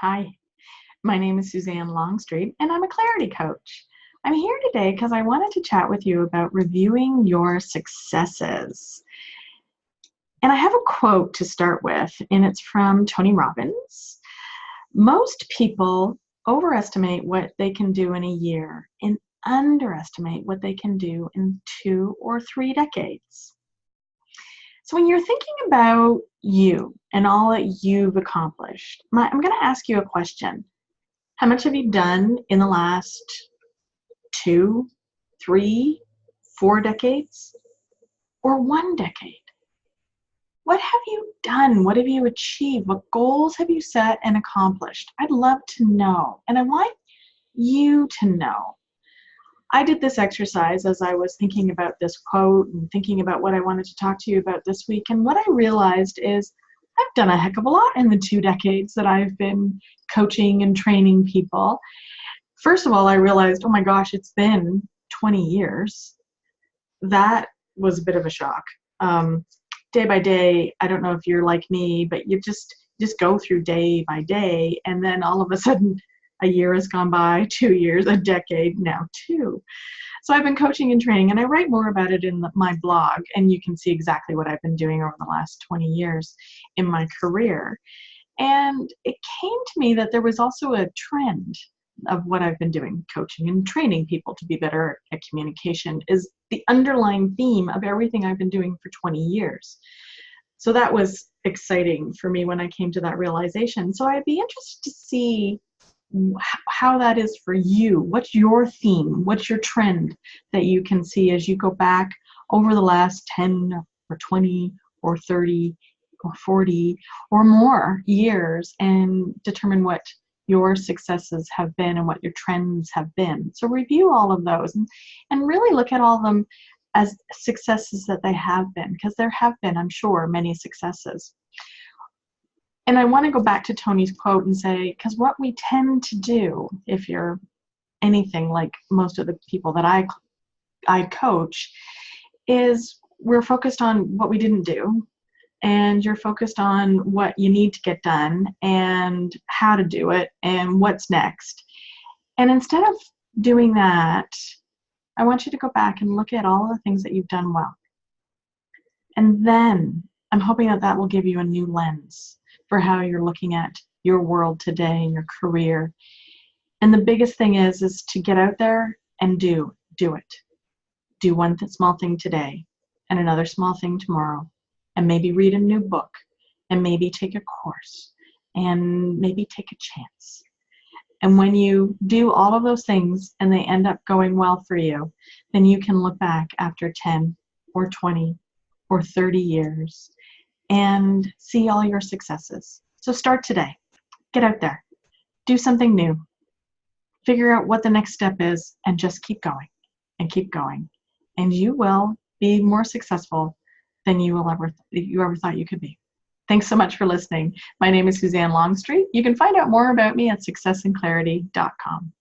Hi, my name is Suzanne Longstreet, and I'm a clarity coach. I'm here today because I wanted to chat with you about reviewing your successes. And I have a quote to start with, and it's from Tony Robbins. Most people overestimate what they can do in a year and underestimate what they can do in 2 or 3 decades. So when you're thinking about you and all that you've accomplished, I'm going to ask you a question. How much have you done in the last 2, 3, 4 decades, or 1 decade? What have you done? What have you achieved? What goals have you set and accomplished? I'd love to know, and I want you to know. I did this exercise as I was thinking about this quote and thinking about what I wanted to talk to you about this week, and what I realized is I've done a heck of a lot in the 2 decades that I've been coaching and training people. First of all, I realized, oh my gosh, it's been 20 years. That was a bit of a shock. Day by day, I don't know if you're like me, but you just go through day by day, and then all of a sudden a year has gone by, 2 years, a decade, now 2. So I've been coaching and training, and I write more about it in my blog, and you can see exactly what I've been doing over the last 20 years in my career. And it came to me that there was also a trend of what I've been doing, coaching and training people to be better at communication, is the underlying theme of everything I've been doing for 20 years. So that was exciting for me when I came to that realization. So I'd be interested to see how that is for you. What's your theme? What's your trend that you can see as you go back over the last 10 or 20 or 30 or 40 or more years and determine what your successes have been and what your trends have been. So review all of those and really look at all of them as successes that they have been, because there have been, I'm sure, many successes. And I want to go back to Tony's quote and say, because what we tend to do, if you're anything like most of the people that I coach, is we're focused on what we didn't do, and you're focused on what you need to get done and how to do it and what's next. And instead of doing that, I want you to go back and look at all the things that you've done well. And then I'm hoping that that will give you a new lens for how you're looking at your world today and your career. And the biggest thing is to get out there and do it. Do one small thing today and another small thing tomorrow, and maybe read a new book, and maybe take a course, and maybe take a chance. And when you do all of those things and they end up going well for you, then you can look back after 10 or 20 or 30 years and see all your successes. So start today. Get out there. Do something new. Figure out what the next step is, and just keep going and keep going. And you will be more successful than you ever thought you could be. Thanks so much for listening. My name is Suzanne Longstreet. You can find out more about me at successandclarity.com.